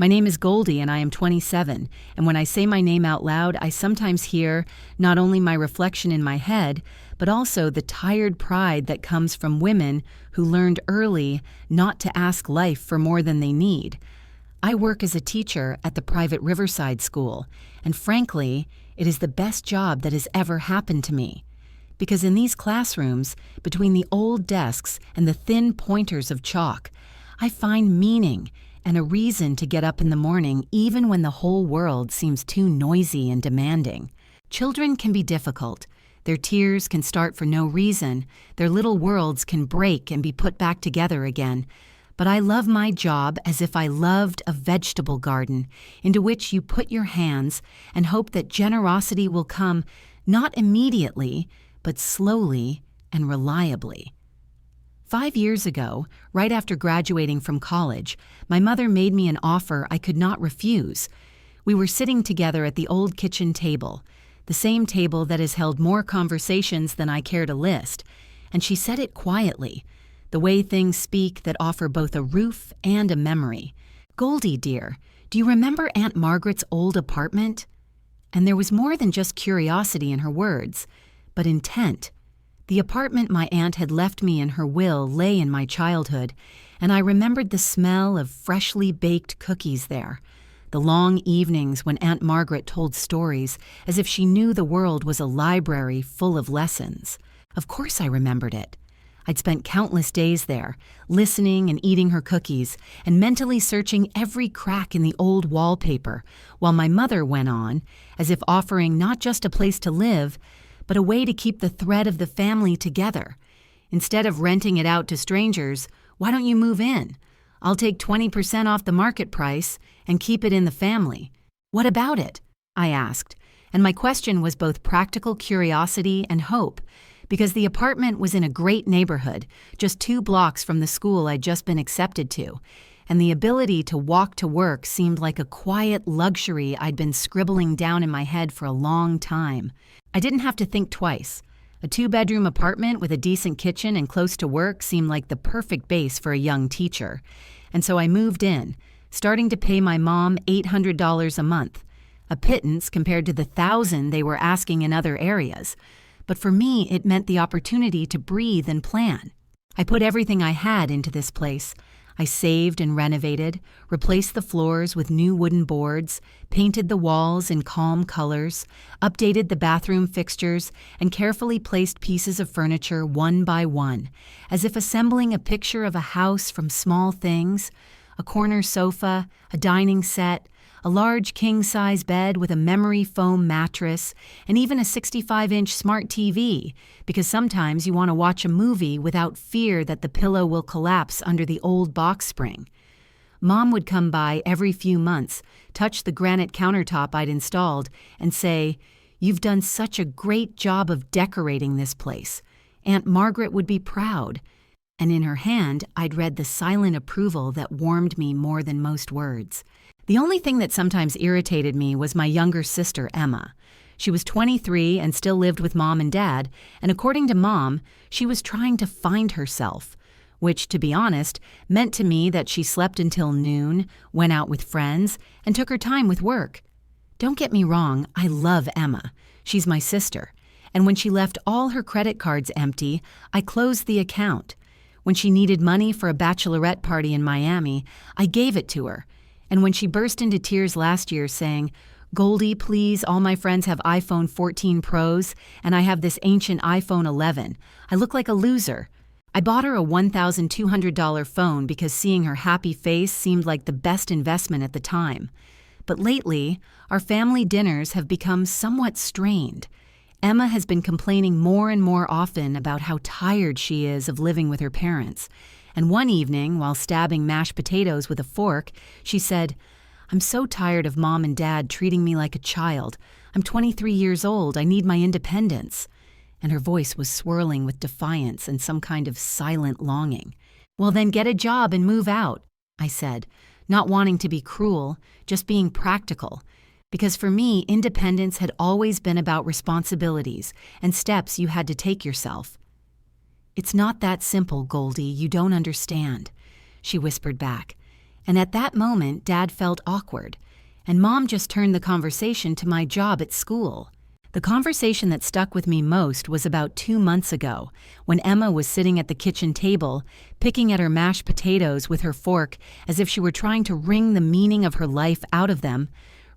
My name is Goldie and I am 27, and when I say my name out loud, I sometimes hear not only my reflection in my head, but also the tired pride that comes from women who learned early not to ask life for more than they need. I work as a teacher at the private Riverside school, and frankly, it is the best job that has ever happened to me. Because in these classrooms, between the old desks and the thin pointers of chalk, I find meaning and a reason to get up in the morning even when the whole world seems too noisy and demanding. Children can be difficult. Their tears can start for no reason. Their little worlds can break and be put back together again. But I love my job as if I loved a vegetable garden into which you put your hands and hope that generosity will come not immediately, but slowly and reliably. 5 years ago, right after graduating from college, my mother made me an offer I could not refuse. We were sitting together at the old kitchen table, the same table that has held more conversations than I care to list, and she said it quietly, the way things speak that offer both a roof and a memory. "Goldie, dear, do you remember Aunt Margaret's old apartment?" And there was more than just curiosity in her words, but intent. The apartment my aunt had left me in her will lay in my childhood, and I remembered the smell of freshly baked cookies there, the long evenings when Aunt Margaret told stories as if she knew the world was a library full of lessons. Of course I remembered it. I'd spent countless days there, listening and eating her cookies, and mentally searching every crack in the old wallpaper, while my mother went on, as if offering not just a place to live, but a way to keep the thread of the family together. Instead of renting it out to strangers, why don't you move in? I'll take 20% off the market price and keep it in the family. What about it? I asked, and my question was both practical curiosity and hope, because the apartment was in a great neighborhood, just 2 blocks from the school I'd just been accepted to, and the ability to walk to work seemed like a quiet luxury I'd been scribbling down in my head for a long time. I didn't have to think twice. A 2-bedroom apartment with a decent kitchen and close to work seemed like the perfect base for a young teacher. And so I moved in, starting to pay my mom $800 a month, a pittance compared to the $1,000 they were asking in other areas. But for me, it meant the opportunity to breathe and plan. I put everything I had into this place. I saved and renovated, replaced the floors with new wooden boards, painted the walls in calm colors, updated the bathroom fixtures, and carefully placed pieces of furniture one by one, as if assembling a picture of a house from small things: a corner sofa, a dining set, a large king-size bed with a memory foam mattress, and even a 65-inch smart TV, because sometimes you want to watch a movie without fear that the pillow will collapse under the old box spring. Mom would come by every few months, touch the granite countertop I'd installed, and say, "You've done such a great job of decorating this place. Aunt Margaret would be proud." And in her hand, I'd read the silent approval that warmed me more than most words. The only thing that sometimes irritated me was my younger sister, Emma. She was 23 and still lived with Mom and Dad, and according to Mom, she was trying to find herself, which, to be honest, meant to me that she slept until noon, went out with friends, and took her time with work. Don't get me wrong, I love Emma. She's my sister. And when she left all her credit cards empty, I closed the account. When she needed money for a bachelorette party in Miami, I gave it to her. And when she burst into tears last year saying, "Goldie, please, all my friends have iPhone 14 Pros, and I have this ancient iPhone 11. I look like a loser." I bought her a $1,200 phone because seeing her happy face seemed like the best investment at the time. But lately, our family dinners have become somewhat strained. Emma has been complaining more and more often about how tired she is of living with her parents. And one evening, while stabbing mashed potatoes with a fork, she said, "I'm so tired of Mom and Dad treating me like a child. I'm 23 years old. I need my independence." And her voice was swirling with defiance and some kind of silent longing. "Well, then get a job and move out," I said, not wanting to be cruel, just being practical. Because for me, independence had always been about responsibilities and steps you had to take yourself. "It's not that simple, Goldie. You don't understand," she whispered back. And at that moment, Dad felt awkward, and Mom just turned the conversation to my job at school. The conversation that stuck with me most was about 2 months ago, when Emma was sitting at the kitchen table, picking at her mashed potatoes with her fork as if she were trying to wring the meaning of her life out of them,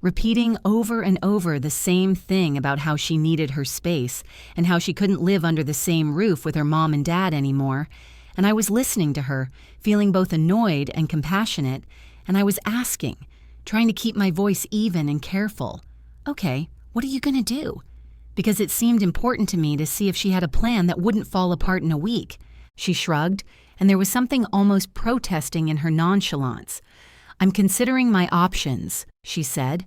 repeating over and over the same thing about how she needed her space and how she couldn't live under the same roof with her mom and dad anymore. And I was listening to her, feeling both annoyed and compassionate, and I was asking, trying to keep my voice even and careful, "Okay, what are you going to do?" Because it seemed important to me to see if she had a plan that wouldn't fall apart in a week. She shrugged, and there was something almost protesting in her nonchalance. "I'm considering my options," she said,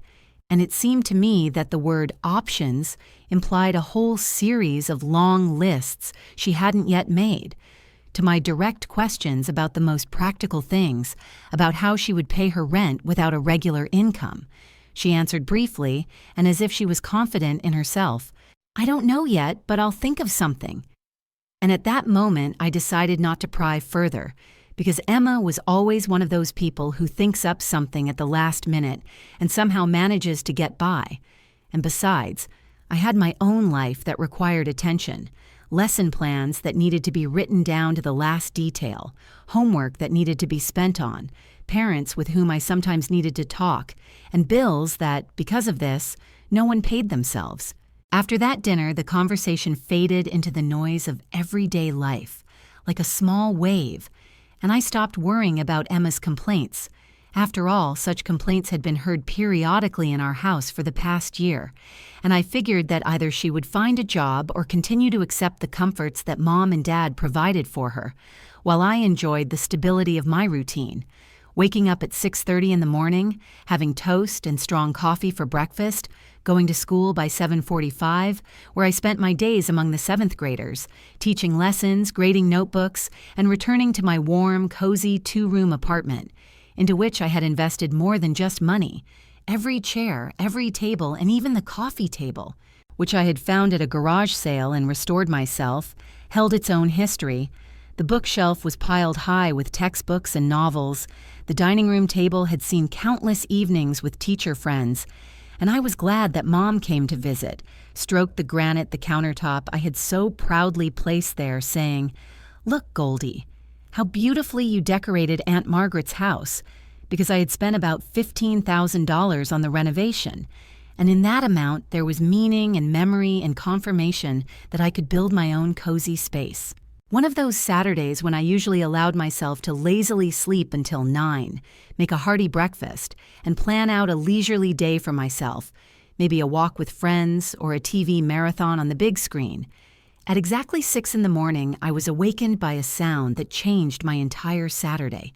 and it seemed to me that the word options implied a whole series of long lists she hadn't yet made. To my direct questions about the most practical things, about how she would pay her rent without a regular income, she answered briefly and as if she was confident in herself, "I don't know yet, but I'll think of something." And at that moment, I decided not to pry further, because Emma was always one of those people who thinks up something at the last minute and somehow manages to get by. And besides, I had my own life that required attention, lesson plans that needed to be written down to the last detail, homework that needed to be spent on, parents with whom I sometimes needed to talk, and bills that, because of this, no one paid themselves. After that dinner, the conversation faded into the noise of everyday life, like a small wave, and I stopped worrying about Emma's complaints. After all, such complaints had been heard periodically in our house for the past year, and I figured that either she would find a job or continue to accept the comforts that Mom and Dad provided for her, while I enjoyed the stability of my routine. Waking up at 6:30 in the morning, having toast and strong coffee for breakfast, going to school by 7:45, where I spent my days among the 7th graders, teaching lessons, grading notebooks, and returning to my warm, cozy 2-room apartment, into which I had invested more than just money. Every chair, every table, and even the coffee table, which I had found at a garage sale and restored myself, held its own history. The bookshelf was piled high with textbooks and novels. The dining room table had seen countless evenings with teacher friends, and I was glad that Mom came to visit, stroked the granite the countertop I had so proudly placed there, saying, "Look, Goldie, how beautifully you decorated Aunt Margaret's house," because I had spent about $15,000 on the renovation, and in that amount there was meaning and memory and confirmation that I could build my own cozy space. One of those Saturdays when I usually allowed myself to lazily sleep until 9, make a hearty breakfast, and plan out a leisurely day for myself, maybe a walk with friends or a TV marathon on the big screen. At exactly 6 in the morning, I was awakened by a sound that changed my entire Saturday.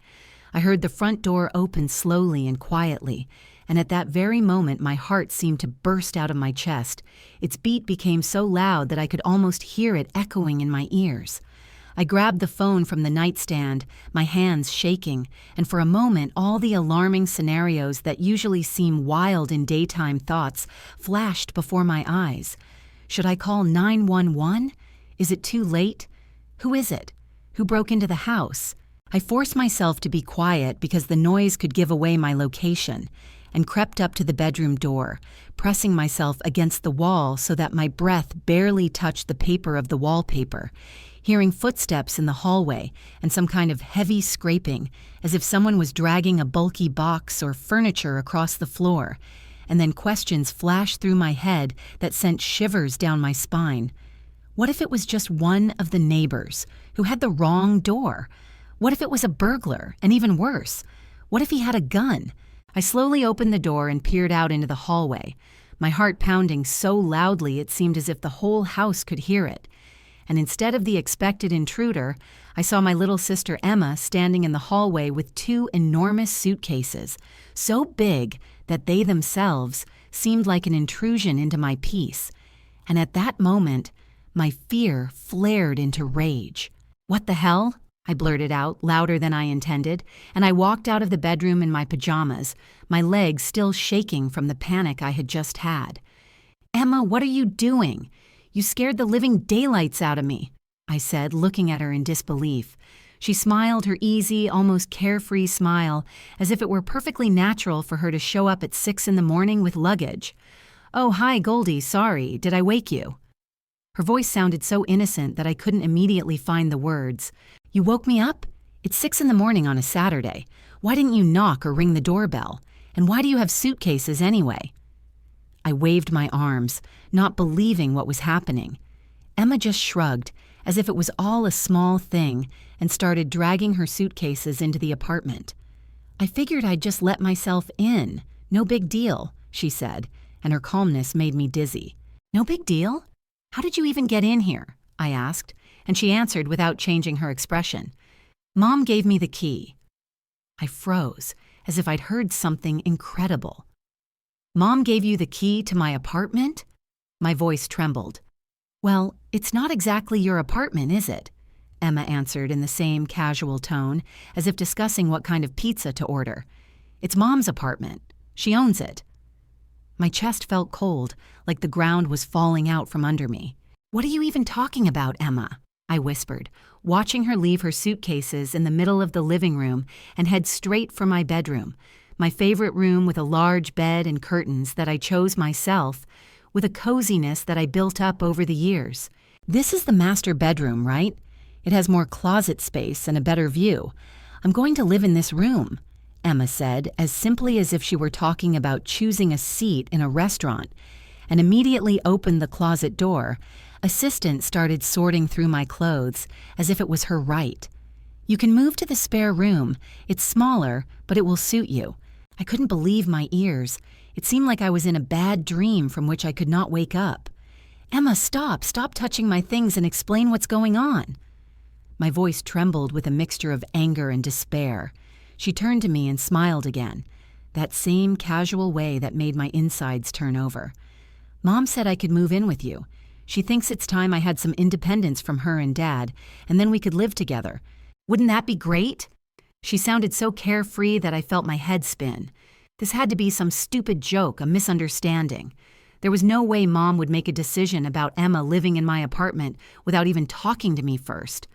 I heard the front door open slowly and quietly, and at that very moment my heart seemed to burst out of my chest. Its beat became so loud that I could almost hear it echoing in my ears. I grabbed the phone from the nightstand, my hands shaking, and for a moment all the alarming scenarios that usually seem wild in daytime thoughts flashed before my eyes. Should I call 911? Is it too late? Who is it? Who broke into the house? I forced myself to be quiet because the noise could give away my location, and crept up to the bedroom door, pressing myself against the wall so that my breath barely touched the paper of the wallpaper, hearing footsteps in the hallway and some kind of heavy scraping, as if someone was dragging a bulky box or furniture across the floor, and then questions flashed through my head that sent shivers down my spine. What if it was just one of the neighbors who had the wrong door? What if it was a burglar, and even worse? What if he had a gun? I slowly opened the door and peered out into the hallway, my heart pounding so loudly it seemed as if the whole house could hear it. And instead of the expected intruder, I saw my little sister Emma standing in the hallway with 2 enormous suitcases, so big that they themselves seemed like an intrusion into my peace. And at that moment, my fear flared into rage. "What the hell?" I blurted out, louder than I intended, and I walked out of the bedroom in my pajamas, my legs still shaking from the panic I had just had. "Emma, what are you doing? You scared the living daylights out of me," I said, looking at her in disbelief. She smiled her easy, almost carefree smile, as if it were perfectly natural for her to show up at 6 in the morning with luggage. "Oh, hi, Goldie, sorry, did I wake you?" Her voice sounded so innocent that I couldn't immediately find the words. "You woke me up? It's 6 in the morning on a Saturday. Why didn't you knock or ring the doorbell? And why do you have suitcases anyway?" I waved my arms, not believing what was happening. Emma just shrugged, as if it was all a small thing, and started dragging her suitcases into the apartment. "I figured I'd just let myself in. No big deal," she said, and her calmness made me dizzy. "No big deal? How did you even get in here?" I asked, and she answered without changing her expression. "Mom gave me the key." I froze, as if I'd heard something incredible. "Mom gave you the key to my apartment?" My voice trembled. "Well, it's not exactly your apartment, is it?" Emma answered in the same casual tone, as if discussing what kind of pizza to order. "It's Mom's apartment. She owns it." My chest felt cold, like the ground was falling out from under me. "What are you even talking about, Emma?" I whispered, watching her leave her suitcases in the middle of the living room and head straight for my bedroom, my favorite room with a large bed and curtains that I chose myself, with a coziness that I built up over the years. "This is the master bedroom, right? It has more closet space and a better view. I'm going to live in this room," Emma said, as simply as if she were talking about choosing a seat in a restaurant, and immediately opened the closet door. Assistant started sorting through my clothes, as if it was her right. "You can move to the spare room. It's smaller, but it will suit you." I couldn't believe my ears. It seemed like I was in a bad dream from which I could not wake up. "Emma, stop touching my things and explain what's going on." My voice trembled with a mixture of anger and despair. She turned to me and smiled again, that same casual way that made my insides turn over. "Mom said I could move in with you. She thinks it's time I had some independence from her and Dad, and then we could live together. Wouldn't that be great?" She sounded so carefree that I felt my head spin. This had to be some stupid joke, a misunderstanding. There was no way Mom would make a decision about Emma living in my apartment without even talking to me first.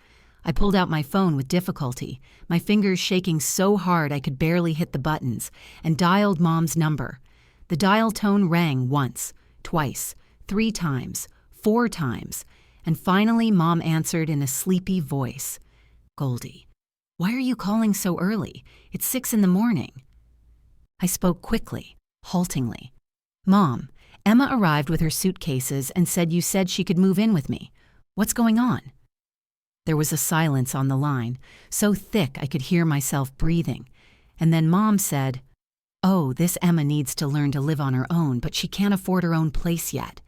I pulled out my phone with difficulty, my fingers shaking so hard I could barely hit the buttons, and dialed Mom's number. The dial tone rang once, twice, 3 times, 4 times, and finally Mom answered in a sleepy voice. "Goldie, why are you calling so early? It's 6 in the morning." I spoke quickly, haltingly. "Mom, Emma arrived with her suitcases and said you said she could move in with me. What's going on?" There was a silence on the line, so thick I could hear myself breathing. And then Mom said, "Oh, this Emma needs to learn to live on her own, but she can't afford her own place yet.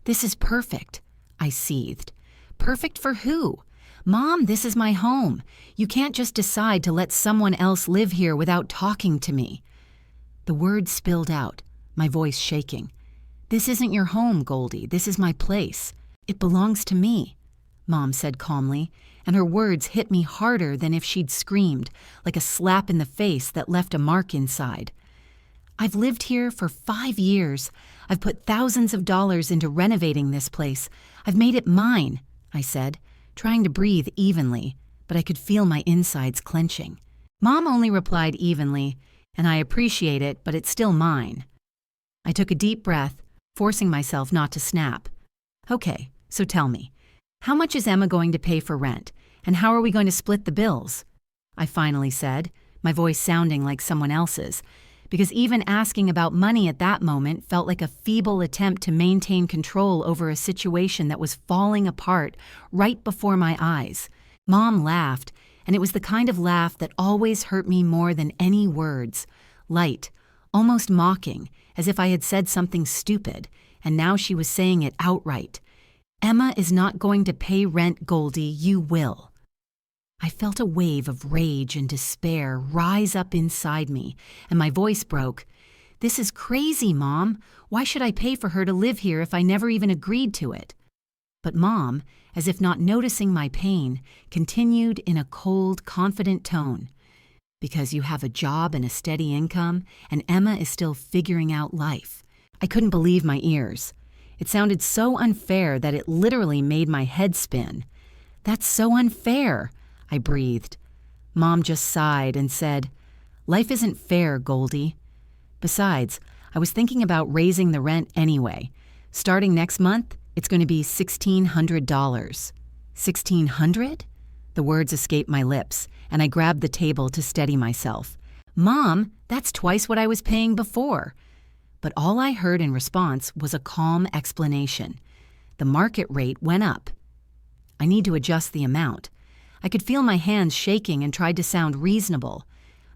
This is perfect," I seethed. "Perfect for who? Mom, this is my home. You can't just decide to let someone else live here without talking to me." The words spilled out, my voice shaking. "This isn't your home, Goldie. This is my place. It belongs to me," Mom said calmly, and her words hit me harder than if she'd screamed, like a slap in the face that left a mark inside. "I've lived here for 5 years. I've put thousands of dollars into renovating this place. I've made it mine," I said, trying to breathe evenly, but I could feel my insides clenching. Mom only replied evenly, "And I appreciate it, but it's still mine." I took a deep breath, forcing myself not to snap. "Okay, so tell me, how much is Emma going to pay for rent, and how are we going to split the bills?" I finally said, my voice sounding like someone else's, because even asking about money at that moment felt like a feeble attempt to maintain control over a situation that was falling apart right before my eyes. Mom laughed, and it was the kind of laugh that always hurt me more than any words. Light, almost mocking, as if I had said something stupid, and now she was saying it outright. "Emma is not going to pay rent, Goldie, you will." I felt a wave of rage and despair rise up inside me, and my voice broke. "This is crazy, Mom. Why should I pay for her to live here if I never even agreed to it?" But Mom, as if not noticing my pain, continued in a cold, confident tone. "Because you have a job and a steady income, and Emma is still figuring out life." I couldn't believe my ears. It sounded so unfair that it literally made my head spin. "That's so unfair," I breathed. Mom just sighed and said, "Life isn't fair, Goldie." Besides, I was thinking about raising the rent anyway. Starting next month, it's going to be $1,600. $1,600? The words escaped my lips, and I grabbed the table to steady myself. "Mom, that's twice what I was paying before." But all I heard in response was a calm explanation. The market rate went up. I need to adjust the amount. I could feel my hands shaking and tried to sound reasonable.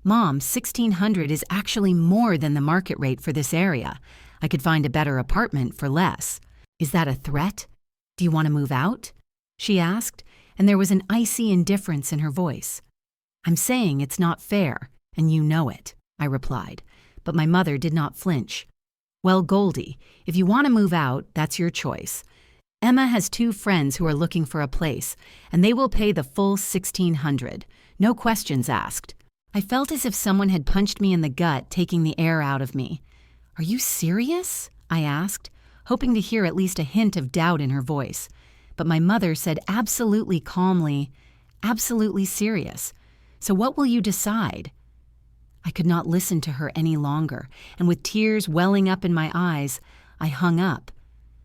"Mom, $1,600 is actually more than the market rate for this area. I could find a better apartment for less." "Is that a threat? Do you want to move out?" she asked, and there was an icy indifference in her voice. "I'm saying it's not fair, and you know it," I replied, but my mother did not flinch. "Well, Goldie, if you want to move out, that's your choice. Emma has 2 friends who are looking for a place, and they will pay the full $1,600, no questions asked." I felt as if someone had punched me in the gut, taking the air out of me. "Are you serious?" I asked, hoping to hear at least a hint of doubt in her voice. But my mother said absolutely calmly, "Absolutely serious. So what will you decide?" I could not listen to her any longer, and with tears welling up in my eyes, I hung up.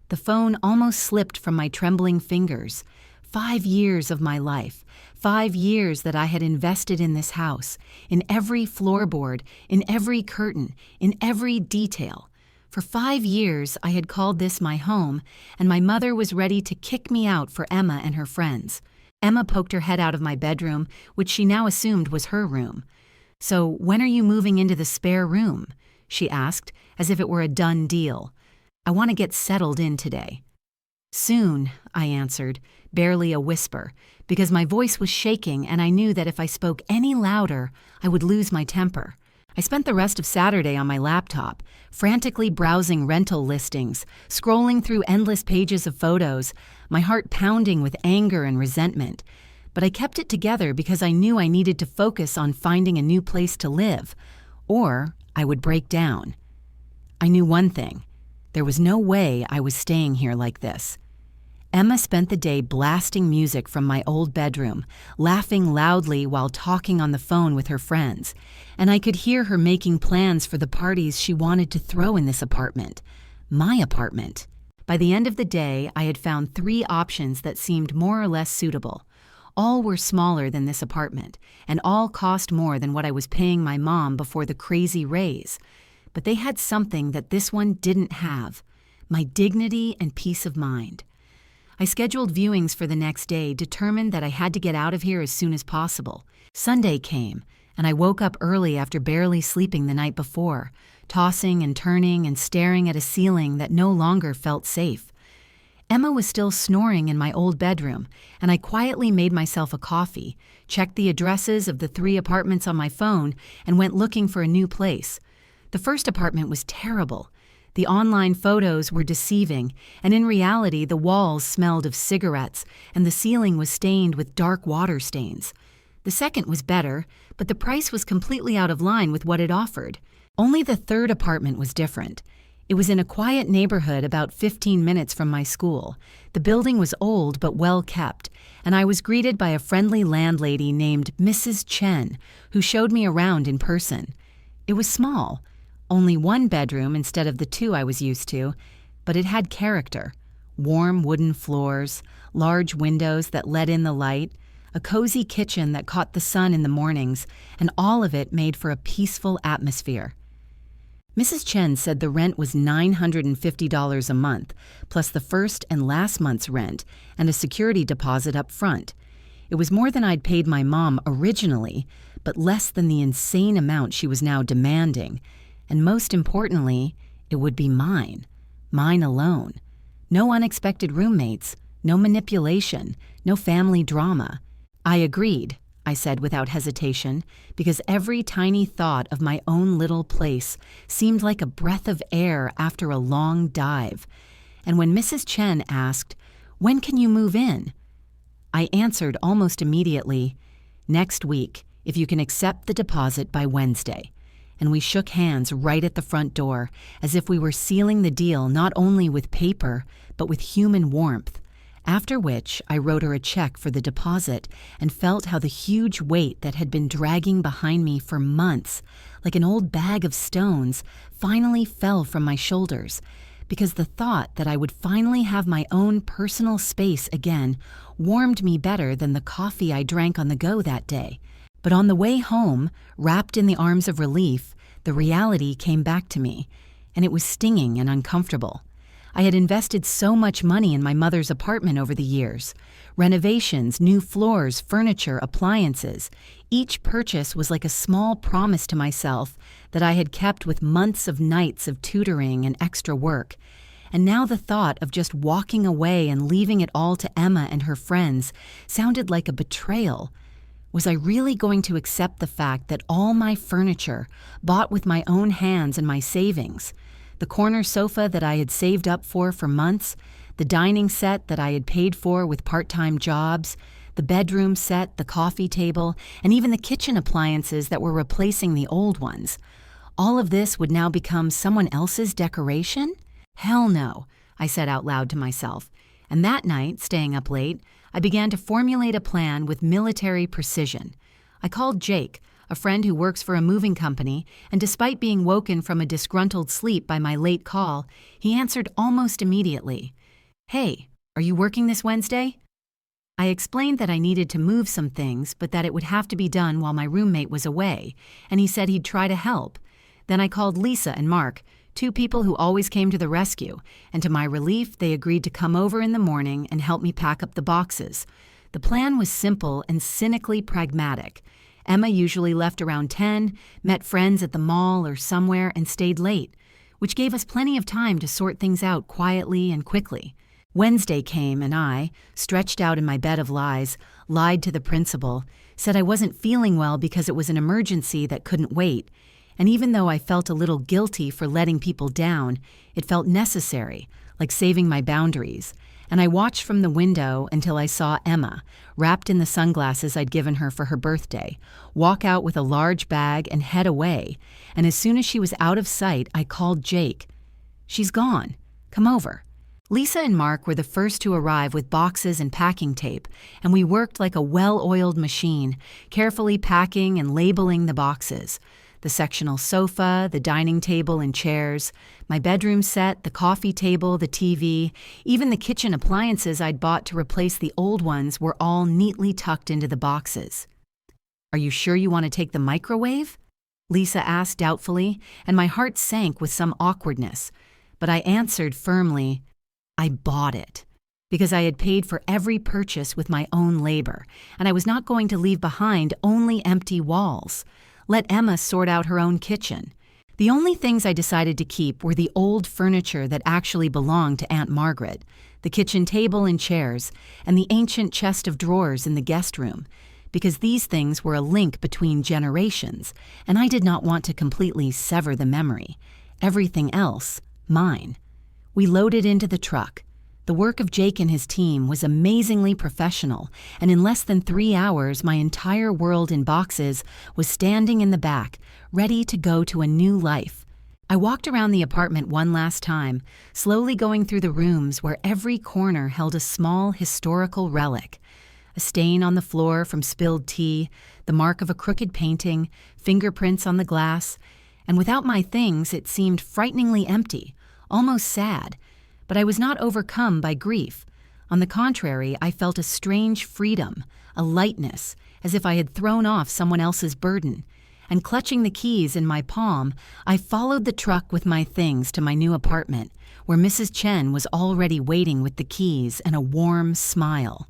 The phone almost slipped from my trembling fingers. 5 years of my life, 5 years that I had invested in this house, in every floorboard, in every curtain, in every detail. For 5 years I had called this my home, and my mother was ready to kick me out for Emma and her friends. Emma poked her head out of my bedroom, which she now assumed was her room. "So when are you moving into the spare room?" she asked, as if it were a done deal. "I want to get settled in today." "Soon," I answered, barely a whisper, because my voice was shaking and I knew that if I spoke any louder, I would lose my temper. I spent the rest of Saturday on my laptop, frantically browsing rental listings, scrolling through endless pages of photos, my heart pounding with anger and resentment. But I kept it together because I knew I needed to focus on finding a new place to live, or I would break down. I knew one thing. There was no way I was staying here like this. Emma spent the day blasting music from my old bedroom, laughing loudly while talking on the phone with her friends, and I could hear her making plans for the parties she wanted to throw in this apartment. My apartment. By the end of the day, I had found 3 options that seemed more or less suitable. All were smaller than this apartment, and all cost more than what I was paying my mom before the crazy raise. But they had something that this one didn't have: my dignity and peace of mind. I scheduled viewings for the next day, determined that I had to get out of here as soon as possible. Sunday came, and I woke up early after barely sleeping the night before, tossing and turning and staring at a ceiling that no longer felt safe. Emma was still snoring in my old bedroom, and I quietly made myself a coffee, checked the addresses of the 3 apartments on my phone, and went looking for a new place. The first apartment was terrible. The online photos were deceiving, and in reality the walls smelled of cigarettes and the ceiling was stained with dark water stains. The second was better, but the price was completely out of line with what it offered. Only the third apartment was different. It was in a quiet neighborhood about 15 minutes from my school. The building was old but well kept, and I was greeted by a friendly landlady named Mrs. Chen, who showed me around in person. It was small. Only 1 bedroom instead of the 2 I was used to, but it had character. Warm wooden floors, large windows that let in the light, a cozy kitchen that caught the sun in the mornings, and all of it made for a peaceful atmosphere. Mrs. Chen said the rent was $950 a month, plus the first and last month's rent and a security deposit up front. It was more than I'd paid my mom originally, but less than the insane amount she was now demanding. And most importantly, it would be mine alone. No unexpected roommates, no manipulation, no family drama. I agreed, I said without hesitation, because every tiny thought of my own little place seemed like a breath of air after a long dive. And when Mrs. Chen asked, "When can you move in?" I answered almost immediately, "Next week, if you can accept the deposit by Wednesday." And we shook hands right at the front door, as if we were sealing the deal not only with paper, but with human warmth. After which, I wrote her a check for the deposit and felt how the huge weight that had been dragging behind me for months, like an old bag of stones, finally fell from my shoulders, because the thought that I would finally have my own personal space again warmed me better than the coffee I drank on the go that day. But on the way home, wrapped in the arms of relief, the reality came back to me, and it was stinging and uncomfortable. I had invested so much money in my mother's apartment over the years. Renovations, new floors, furniture, appliances. Each purchase was like a small promise to myself that I had kept with months of nights of tutoring and extra work. And now the thought of just walking away and leaving it all to Emma and her friends sounded like a betrayal. Was I really going to accept the fact that all my furniture, bought with my own hands and my savings, the corner sofa that I had saved up for months, the dining set that I had paid for with part-time jobs, the bedroom set, the coffee table, and even the kitchen appliances that were replacing the old ones, all of this would now become someone else's decoration? Hell no, I said out loud to myself. And that night, staying up late, I began to formulate a plan with military precision. I called Jake, a friend who works for a moving company, and despite being woken from a disgruntled sleep by my late call, he answered almost immediately. "Hey, are you working this Wednesday?" I explained that I needed to move some things, but that it would have to be done while my roommate was away, and he said he'd try to help. Then I called Lisa and Mark, two people who always came to the rescue, and to my relief, they agreed to come over in the morning and help me pack up the boxes. The plan was simple and cynically pragmatic. Emma usually left around 10, met friends at the mall or somewhere, and stayed late, which gave us plenty of time to sort things out quietly and quickly. Wednesday came and I, stretched out in my bed of lies, lied to the principal, said I wasn't feeling well because it was an emergency that couldn't wait, and even though I felt a little guilty for letting people down, it felt necessary, like saving my boundaries. And I watched from the window until I saw Emma, wrapped in the sunglasses I'd given her for her birthday, walk out with a large bag and head away. And as soon as she was out of sight, I called Jake. "She's gone. Come over." Lisa and Mark were the first to arrive with boxes and packing tape, and we worked like a well-oiled machine, carefully packing and labeling the boxes. The sectional sofa, the dining table and chairs, my bedroom set, the coffee table, the TV, even the kitchen appliances I'd bought to replace the old ones were all neatly tucked into the boxes. "Are you sure you want to take the microwave?" Lisa asked doubtfully, and my heart sank with some awkwardness. But I answered firmly, I bought it, because I had paid for every purchase with my own labor, and I was not going to leave behind only empty walls. Let Emma sort out her own kitchen. The only things I decided to keep were the old furniture that actually belonged to Aunt Margaret, the kitchen table and chairs, and the ancient chest of drawers in the guest room, because these things were a link between generations, and I did not want to completely sever the memory. Everything else, mine. We loaded into the truck. The work of Jake and his team was amazingly professional, and in less than 3 hours, my entire world in boxes was standing in the back, ready to go to a new life. I walked around the apartment one last time, slowly going through the rooms where every corner held a small historical relic. A stain on the floor from spilled tea, the mark of a crooked painting, fingerprints on the glass, and without my things, it seemed frighteningly empty, almost sad. But I was not overcome by grief. On the contrary, I felt a strange freedom, a lightness, as if I had thrown off someone else's burden. And clutching the keys in my palm, I followed the truck with my things to my new apartment, where Mrs. Chen was already waiting with the keys and a warm smile.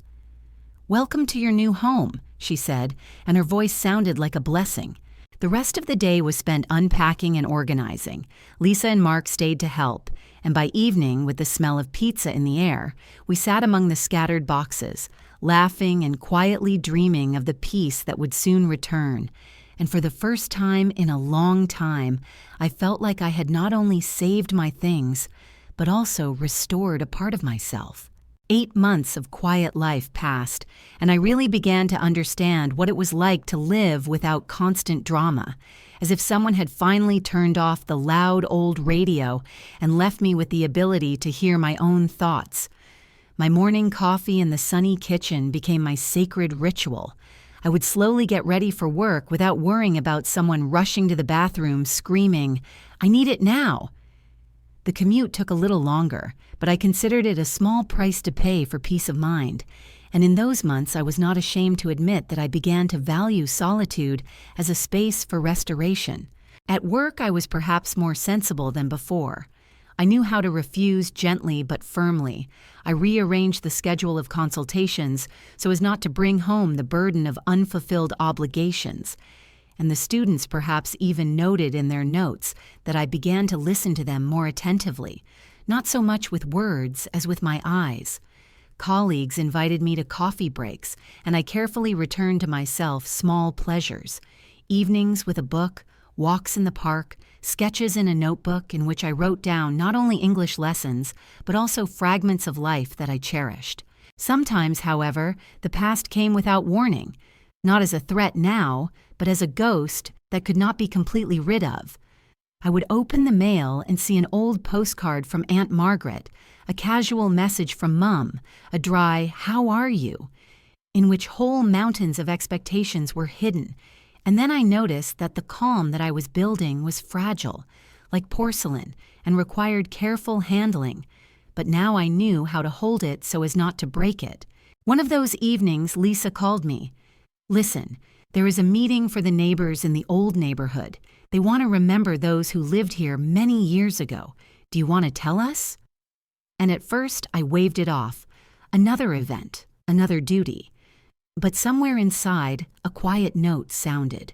"Welcome to your new home," she said, and her voice sounded like a blessing. The rest of the day was spent unpacking and organizing. Lisa and Mark stayed to help, and by evening, with the smell of pizza in the air, we sat among the scattered boxes, laughing and quietly dreaming of the peace that would soon return. And for the first time in a long time, I felt like I had not only saved my things, but also restored a part of myself. 8 months of quiet life passed, and I really began to understand what it was like to live without constant drama, as if someone had finally turned off the loud old radio and left me with the ability to hear my own thoughts. My morning coffee in the sunny kitchen became my sacred ritual. I would slowly get ready for work without worrying about someone rushing to the bathroom screaming, "I need it now!" The commute took a little longer, but I considered it a small price to pay for peace of mind. And in those months, I was not ashamed to admit that I began to value solitude as a space for restoration. At work, I was perhaps more sensible than before. I knew how to refuse gently but firmly. I rearranged the schedule of consultations so as not to bring home the burden of unfulfilled obligations. And the students perhaps even noted in their notes that I began to listen to them more attentively, not so much with words as with my eyes. Colleagues invited me to coffee breaks, and I carefully returned to myself small pleasures. Evenings with a book, walks in the park, sketches in a notebook in which I wrote down not only English lessons, but also fragments of life that I cherished. Sometimes, however, the past came without warning, not as a threat now, but as a ghost that could not be completely rid of. I would open the mail and see an old postcard from Aunt Margaret, a casual message from Mum, a dry, "How are you?" in which whole mountains of expectations were hidden. And then I noticed that the calm that I was building was fragile, like porcelain, and required careful handling. But now I knew how to hold it so as not to break it. One of those evenings, Lisa called me. "Listen, there is a meeting for the neighbors in the old neighborhood. They want to remember those who lived here many years ago. Do you want to tell us?" And at first, I waved it off. Another event, another duty. But somewhere inside, a quiet note sounded.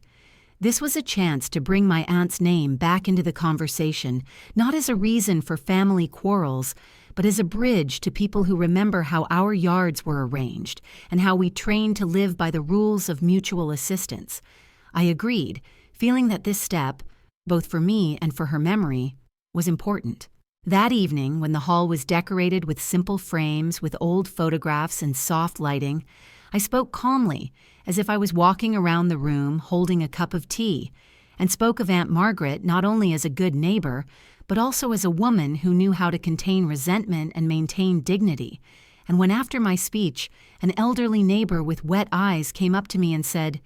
This was a chance to bring my aunt's name back into the conversation, not as a reason for family quarrels, but as a bridge to people who remember how our yards were arranged and how we trained to live by the rules of mutual assistance. I agreed, feeling that this step, both for me and for her memory, was important. That evening, when the hall was decorated with simple frames with old photographs and soft lighting, I spoke calmly, as if I was walking around the room holding a cup of tea, and spoke of Aunt Margaret not only as a good neighbor, but also as a woman who knew how to contain resentment and maintain dignity. And when after my speech, an elderly neighbor with wet eyes came up to me and said,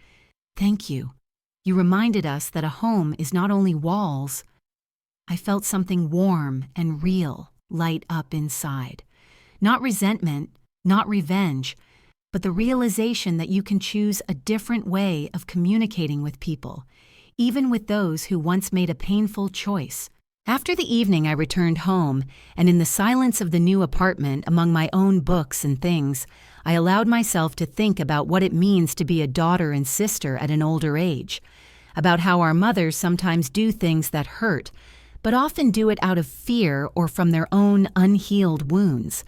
"Thank you. You reminded us that a home is not only walls," I felt something warm and real light up inside. Not resentment, not revenge, but the realization that you can choose a different way of communicating with people, even with those who once made a painful choice. After the evening, I returned home, and in the silence of the new apartment, among my own books and things, I allowed myself to think about what it means to be a daughter and sister at an older age, about how our mothers sometimes do things that hurt, but often do it out of fear or from their own unhealed wounds.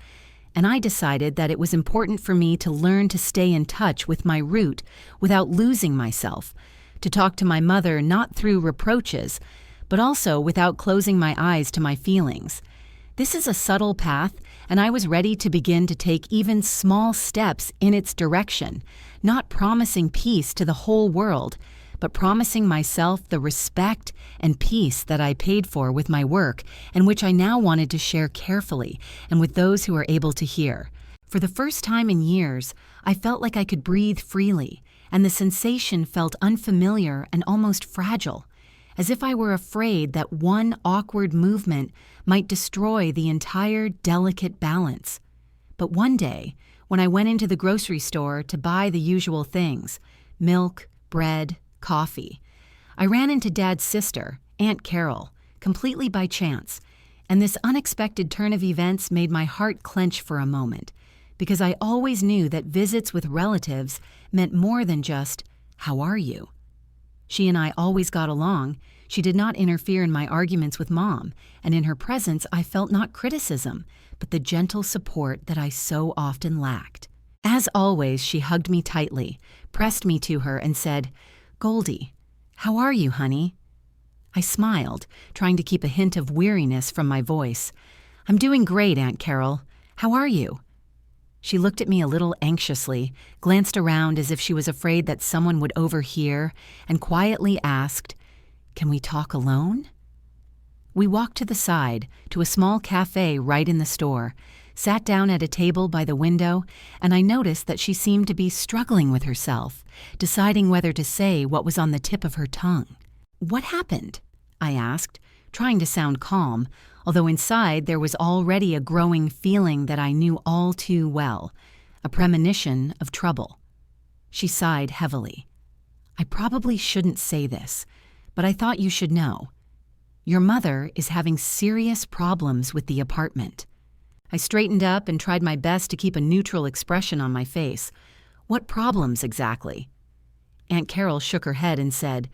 And I decided that it was important for me to learn to stay in touch with my root without losing myself, to talk to my mother not through reproaches, but also without closing my eyes to my feelings. This is a subtle path, and I was ready to begin to take even small steps in its direction, not promising peace to the whole world, but promising myself the respect and peace that I paid for with my work and which I now wanted to share carefully and with those who are able to hear. For the first time in years, I felt like I could breathe freely, and the sensation felt unfamiliar and almost fragile, as if I were afraid that one awkward movement might destroy the entire delicate balance. But one day, when I went into the grocery store to buy the usual things, milk, bread, coffee, I ran into Dad's sister, Aunt Carol, completely by chance, and this unexpected turn of events made my heart clench for a moment, because I always knew that visits with relatives meant more than just, "How are you?" She and I always got along. She did not interfere in my arguments with Mom, and in her presence I felt not criticism, but the gentle support that I so often lacked. As always, she hugged me tightly, pressed me to her, and said, "Goldie, how are you, honey?" I smiled, trying to keep a hint of weariness from my voice. "I'm doing great, Aunt Carol. How are you?" She looked at me a little anxiously, glanced around as if she was afraid that someone would overhear, and quietly asked, "Can we talk alone?" We walked to the side, to a small cafe right in the store, sat down at a table by the window, and I noticed that she seemed to be struggling with herself, deciding whether to say what was on the tip of her tongue. "What happened?" I asked, trying to sound calm, although inside there was already a growing feeling that I knew all too well, a premonition of trouble. She sighed heavily. "I probably shouldn't say this, but I thought you should know. Your mother is having serious problems with the apartment." I straightened up and tried my best to keep a neutral expression on my face. "What problems exactly?" Aunt Carol shook her head and said,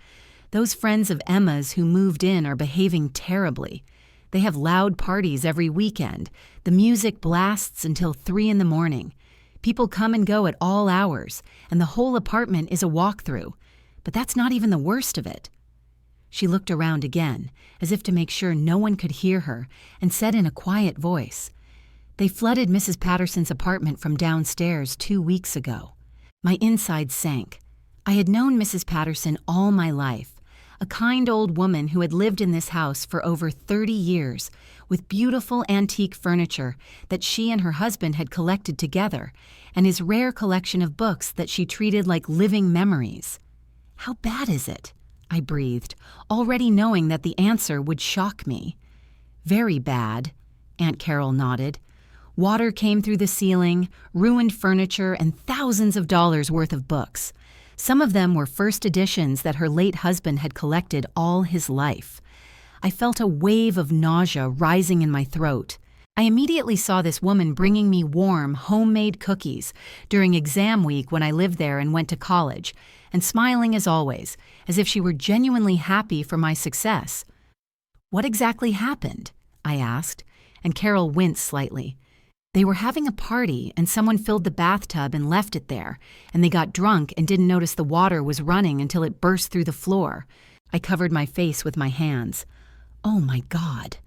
"Those friends of Emma's who moved in are behaving terribly. They have loud parties every weekend. The music blasts until 3 in the morning. People come and go at all hours, and the whole apartment is a walkthrough. But that's not even the worst of it." She looked around again, as if to make sure no one could hear her, and said in a quiet voice, "They flooded Mrs. Patterson's apartment from downstairs 2 weeks ago." My insides sank. I had known Mrs. Patterson all my life, a kind old woman who had lived in this house for over 30 years, with beautiful antique furniture that she and her husband had collected together, and his rare collection of books that she treated like living memories. "How bad is it?" I breathed, already knowing that the answer would shock me. "Very bad," Aunt Carol nodded. "Water came through the ceiling, ruined furniture, and thousands of dollars worth of books. Some of them were first editions that her late husband had collected all his life." I felt a wave of nausea rising in my throat. I immediately saw this woman bringing me warm, homemade cookies during exam week when I lived there and went to college, and smiling as always, as if she were genuinely happy for my success. "What exactly happened?" I asked, and Carol winced slightly. "They were having a party, and someone filled the bathtub and left it there, and they got drunk and didn't notice the water was running until it burst through the floor." I covered my face with my hands. "Oh my God,"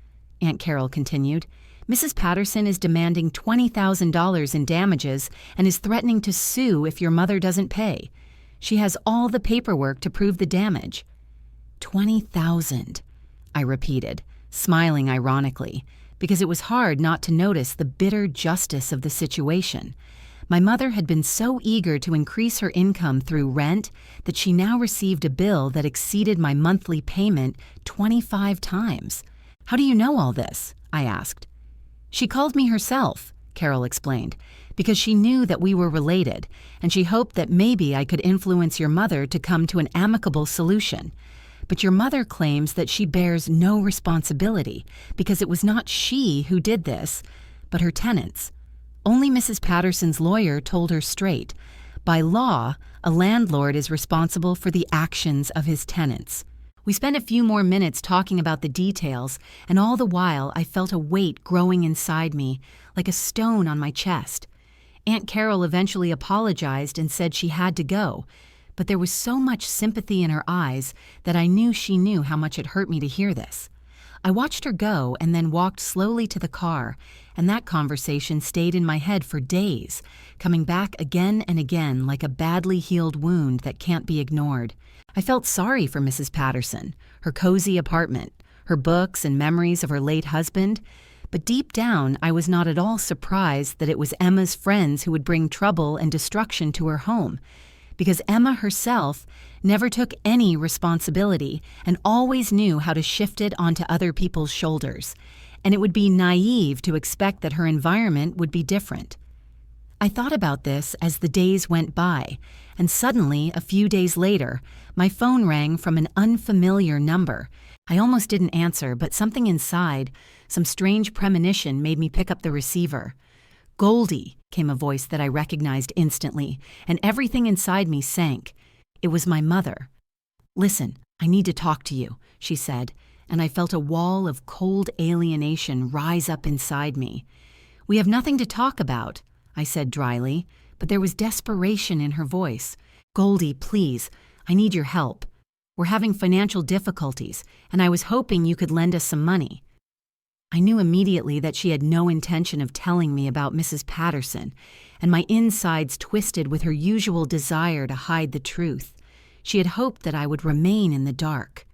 Aunt Carol continued. "Mrs. Patterson is demanding $20,000 in damages and is threatening to sue if your mother doesn't pay. She has all the paperwork to prove the damage." "$20,000, I repeated, smiling ironically, because it was hard not to notice the bitter justice of the situation. My mother had been so eager to increase her income through rent that she now received a bill that exceeded my monthly payment 25 times. "How do you know all this?" I asked. "She called me herself," Carol explained, "because she knew that we were related, and she hoped that maybe I could influence your mother to come to an amicable solution. But your mother claims that she bears no responsibility because it was not she who did this, but her tenants. Only Mrs. Patterson's lawyer told her straight. By law, a landlord is responsible for the actions of his tenants." We spent a few more minutes talking about the details, and all the while I felt a weight growing inside me, like a stone on my chest. Aunt Carol eventually apologized and said she had to go, but there was so much sympathy in her eyes that I knew she knew how much it hurt me to hear this. I watched her go and then walked slowly to the car, and that conversation stayed in my head for days, coming back again and again like a badly healed wound that can't be ignored. I felt sorry for Mrs. Patterson, her cozy apartment, her books and memories of her late husband, but deep down I was not at all surprised that it was Emma's friends who would bring trouble and destruction to her home, because Emma herself never took any responsibility and always knew how to shift it onto other people's shoulders, and it would be naive to expect that her environment would be different. I thought about this as the days went by, and suddenly, a few days later, my phone rang from an unfamiliar number. I almost didn't answer, but something inside, some strange premonition, made me pick up the receiver. "Goldie," came a voice that I recognized instantly, and everything inside me sank. It was my mother. "Listen, I need to talk to you," she said, and I felt a wall of cold alienation rise up inside me. "We have nothing to talk about," I said dryly, but there was desperation in her voice. "Goldie, please, I need your help. We're having financial difficulties, and I was hoping you could lend us some money." I knew immediately that she had no intention of telling me about Mrs. Patterson, and my insides twisted with her usual desire to hide the truth. She had hoped that I would remain in the dark.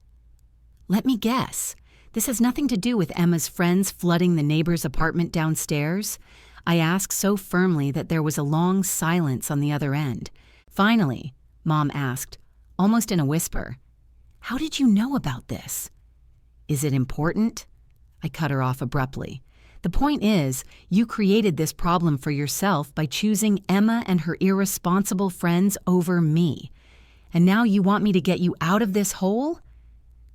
"Let me guess. This has nothing to do with Emma's friends flooding the neighbor's apartment downstairs? I asked so firmly that there was a long silence on the other end. Finally, Mom asked, almost in a whisper, "How did you know about this?" "Is it important?" I cut her off abruptly. "The point is, you created this problem for yourself by choosing Emma and her irresponsible friends over me. And now you want me to get you out of this hole?"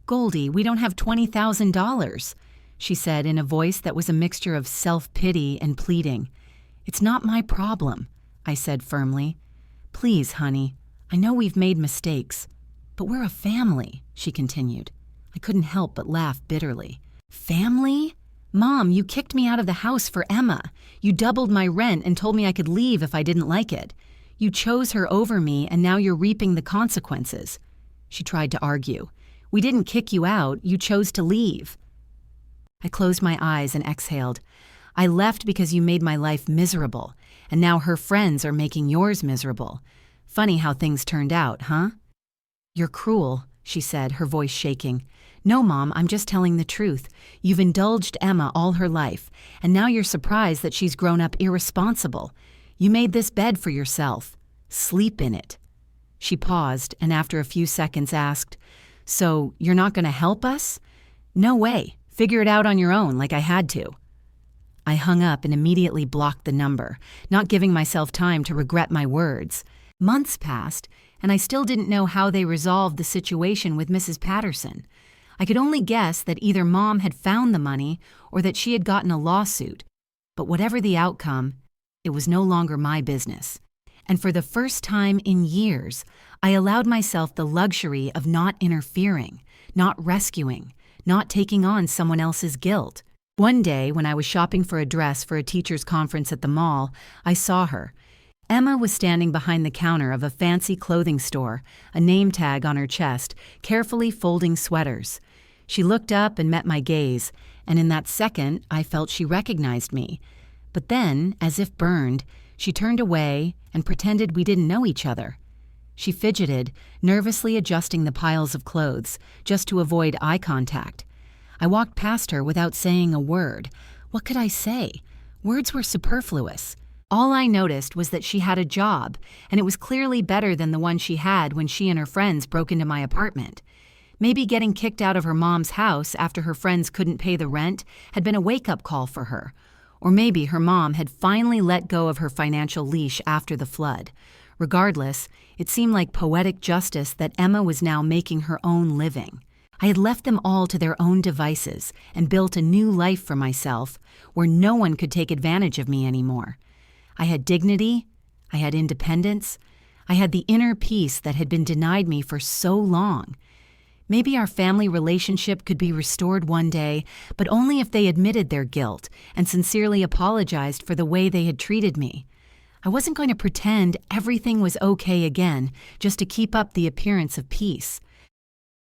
"Goldie, we don't have $20,000, she said in a voice that was a mixture of self-pity and pleading. "It's not my problem," I said firmly. "Please, honey, I know we've made mistakes, but we're a family," she continued. I couldn't help but laugh bitterly. "Family? Mom, you kicked me out of the house for Emma. You doubled my rent and told me I could leave if I didn't like it. You chose her over me, and now you're reaping the consequences." She tried to argue. "We didn't kick you out, you chose to leave." I closed my eyes and exhaled. "I left because you made my life miserable, and now her friends are making yours miserable. Funny how things turned out, huh?" "You're cruel," she said, her voice shaking. "No, Mom, I'm just telling the truth. You've indulged Emma all her life, and now you're surprised that she's grown up irresponsible. You made this bed for yourself. Sleep in it." She paused, and after a few seconds asked, "So you're not going to help us?" "No way. Figure it out on your own, like I had to." I hung up and immediately blocked the number, not giving myself time to regret my words. Months passed, and I still didn't know how they resolved the situation with Mrs. Patterson. I could only guess that either Mom had found the money or that she had gotten a lawsuit. But whatever the outcome, it was no longer my business. And for the first time in years, I allowed myself the luxury of not interfering, not rescuing, not taking on someone else's guilt. One day, when I was shopping for a dress for a teacher's conference at the mall, I saw her. Emma was standing behind the counter of a fancy clothing store, a name tag on her chest, carefully folding sweaters. She looked up and met my gaze, and in that second, I felt she recognized me. But then, as if burned, she turned away and pretended we didn't know each other. She fidgeted, nervously adjusting the piles of clothes, just to avoid eye contact. I walked past her without saying a word. What could I say? Words were superfluous. All I noticed was that she had a job, and it was clearly better than the one she had when she and her friends broke into my apartment. Maybe getting kicked out of her mom's house after her friends couldn't pay the rent had been a wake-up call for her. Or maybe her mom had finally let go of her financial leash after the flood. Regardless, it seemed like poetic justice that Emma was now making her own living. I had left them all to their own devices and built a new life for myself where no one could take advantage of me anymore. I had dignity, I had independence, I had the inner peace that had been denied me for so long. Maybe our family relationship could be restored one day, but only if they admitted their guilt and sincerely apologized for the way they had treated me. I wasn't going to pretend everything was okay again just to keep up the appearance of peace.